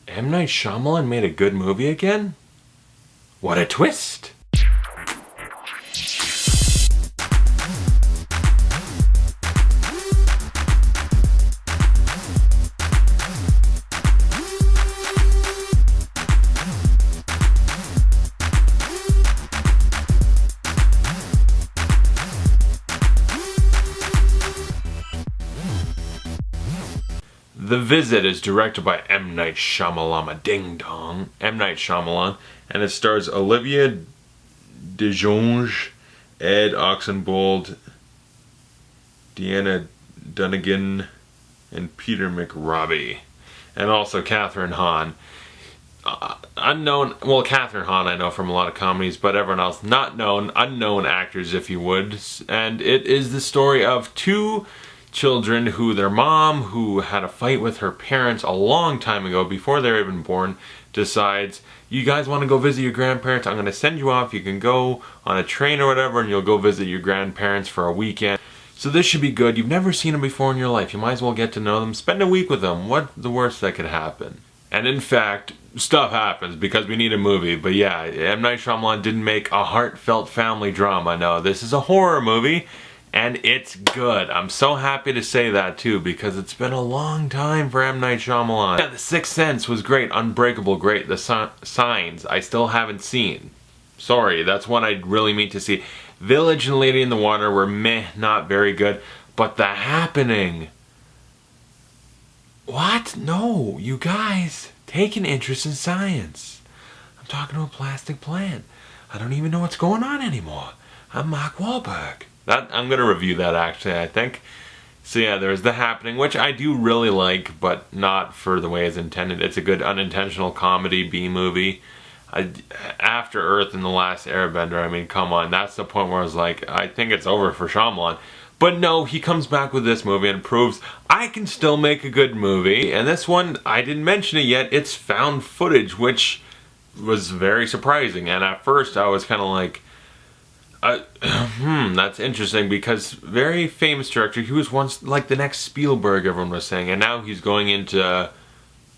M. Night Shyamalan made a good movie again? What a twist! The Visit is directed by M. Night Shyamalan, ding dong, M. Night Shyamalan, and it stars Olivia, DeJonge, Ed Oxenbould, Deanna, Dunagan, and Peter McRobbie, and also Kathryn Hahn. Unknown, well, Kathryn Hahn I know from a lot of comedies, but everyone else not known, unknown actors if you would, and it is the story of two children who their mom, who had a fight with her parents a long time ago before they were even born, decides, you guys want to go visit your grandparents? I'm going to send you off. You can go on a train or whatever and you'll go visit your grandparents for a weekend. So this should be good. You've never seen them before in your life. You might as well get to know them. Spend a week with them. What's the worst that could happen? And in fact, stuff happens because we need a movie. But yeah, M. Night Shyamalan didn't make a heartfelt family drama. No, this is a horror movie. And it's good. I'm so happy to say that too, because it's been a long time for M. Night Shyamalan. Yeah, The Sixth Sense was great. Unbreakable, great. The Signs, I still haven't seen. Sorry, that's one I really need to see. Village and Lady in the Water were meh, not very good. But The Happening. What? No, you guys, take an interest in science. I'm talking to a plastic plant. I don't even know what's going on anymore. I'm Mark Wahlberg. I'm going to review that actually, I think. So yeah, there's The Happening, which I do really like, but not for the way it's intended. It's a good unintentional comedy B-movie. After Earth and The Last Airbender, I mean, come on, that's the point where I was like, I think it's over for Shyamalan. But no, he comes back with this movie and proves I can still make a good movie. And this one, I didn't mention it yet, it's found footage, which was very surprising. And at first I was kind of like, that's interesting, because very famous director, he was once like the next Spielberg, everyone was saying, and now he's going into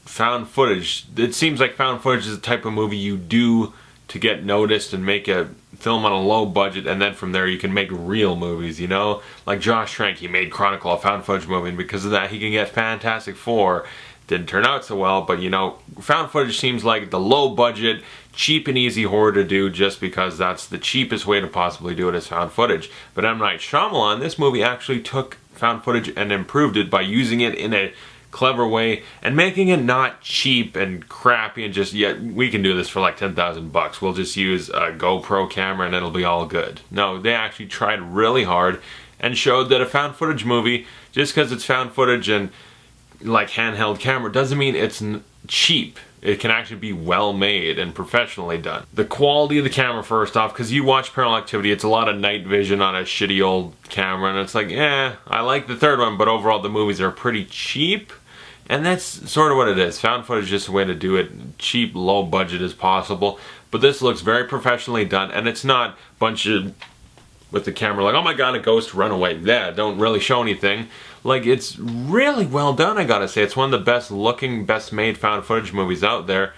found footage. It seems like found footage is the type of movie you do to get noticed and make a film on a low budget, and then from there you can make real movies, you know? Like Josh Trank, he made Chronicle, a found footage movie, and because of that he can get Fantastic Four. Didn't turn out so well, but you know, found footage seems like the low budget, cheap and easy horror to do, just because that's the cheapest way to possibly do it is found footage. But M. Night Shyamalan, this movie actually took found footage and improved it by using it in a clever way and making it not cheap and crappy and just, yeah, we can do this for like 10,000 bucks. We'll just use a GoPro camera and it'll be all good. No, they actually tried really hard and showed that a found footage movie, just because it's found footage and like handheld camera, doesn't mean it's cheap. It can actually be well made and professionally done. The quality of the camera, first off, because you watch Paranormal Activity, it's a lot of night vision on a shitty old camera, and it's like, I like the third one, but overall the movies are pretty cheap. And that's sort of what it is. Found footage is just a way to do it cheap, low budget as possible. But this looks very professionally done, and it's not a bunch of with the camera like, oh my god, a ghost, run away. Yeah, don't really show anything. Like, it's really well done, I gotta say. It's one of the best looking, best made found footage movies out there.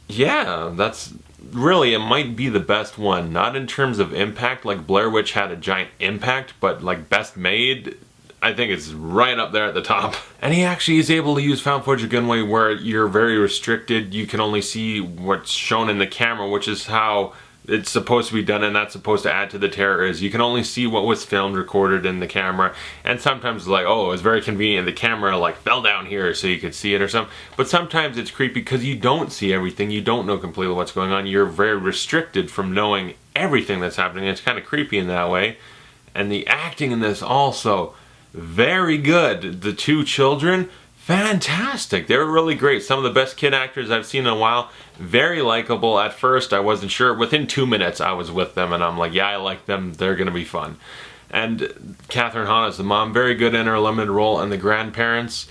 Yeah, that's really, it might be the best one. Not in terms of impact, like Blair Witch had a giant impact, but like best made, I think it's right up there at the top. And he actually is able to use found footage a good way where you're very restricted. You can only see what's shown in the camera, which is how it's supposed to be done, and that's supposed to add to the terror. Is you can only see what was filmed, recorded in the camera, and sometimes it's like, oh, it was very convenient, the camera like fell down here so you could see it or something. But sometimes it's creepy because you don't see everything, you don't know completely what's going on, you're very restricted from knowing everything that's happening. It's kind of creepy in that way. And the acting in this also very good. The two children, fantastic. They were really great. Some of the best kid actors I've seen in a while. Very likable. At first I wasn't sure. Within 2 minutes I was with them and I'm like, yeah, I like them. They're gonna be fun. And Kathryn Hahn as the mom, very good in her limited role. And the grandparents,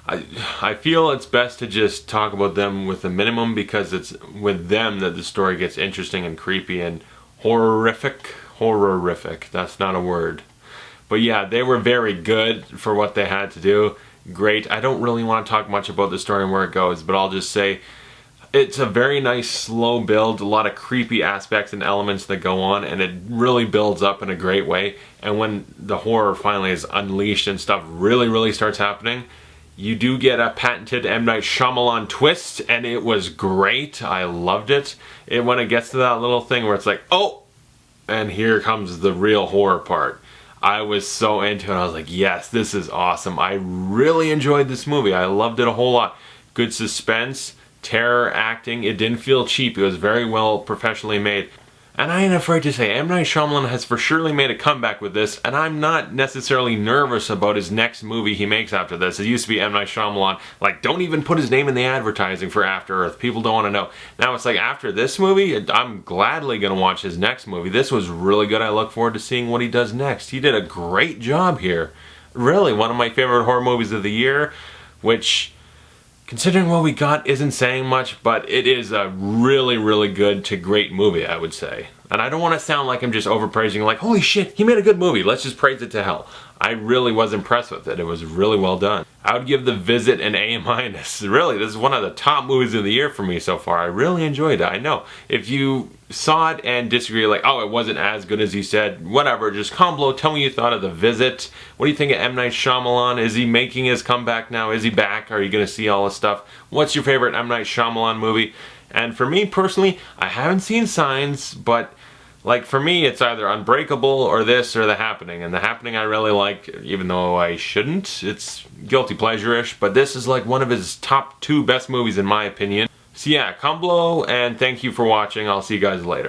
I feel it's best to just talk about them with a minimum, because it's with them that the story gets interesting and creepy and horrific. Horrific, that's not a word. But yeah, they were very good for what they had to do. great. I don't really want to talk much about the story and where it goes, but I'll just say it's a very nice slow build, a lot of creepy aspects and elements that go on, and it really builds up in a great way. And when the horror finally is unleashed and stuff really starts happening, you do get a patented M. Night Shyamalan twist, and it was great. I loved it. When it gets to that little thing where it's like, oh, and here comes the real horror part. I was so into it. I was like, yes, this is awesome. I really enjoyed this movie. I loved it a whole lot. Good suspense, terror acting. It didn't feel cheap. It was very well professionally made. And I ain't afraid to say, M. Night Shyamalan has for surely made a comeback with this, and I'm not necessarily nervous about his next movie he makes after this. It used to be M. Night Shyamalan, like, don't even put his name in the advertising for After Earth. People don't want to know. Now it's like, after this movie, I'm gladly going to watch his next movie. This was really good. I look forward to seeing what he does next. He did a great job here. Really, one of my favorite horror movies of the year, which, considering what we got, isn't saying much, but it is a really good to great movie, I would say. And I don't want to sound like I'm just overpraising, like, holy shit, he made a good movie, let's just praise it to hell. I really was impressed with it. It was really well done. I would give The Visit an A-. Really, this is one of the top movies of the year for me so far. I really enjoyed it. I know. If you saw it and disagree, like, oh, it wasn't as good as you said, whatever, just comment below, tell me what you thought of The Visit. What do you think of M. Night Shyamalan? Is he making his comeback now? Is he back? Are you going to see all this stuff? What's your favorite M. Night Shyamalan movie? And for me personally, I haven't seen Signs, but like, for me, it's either Unbreakable or this or The Happening. And The Happening I really like, even though I shouldn't. It's guilty pleasure-ish, but this is like one of his top 2 best movies in my opinion. So yeah, comment below, and thank you for watching. I'll see you guys later.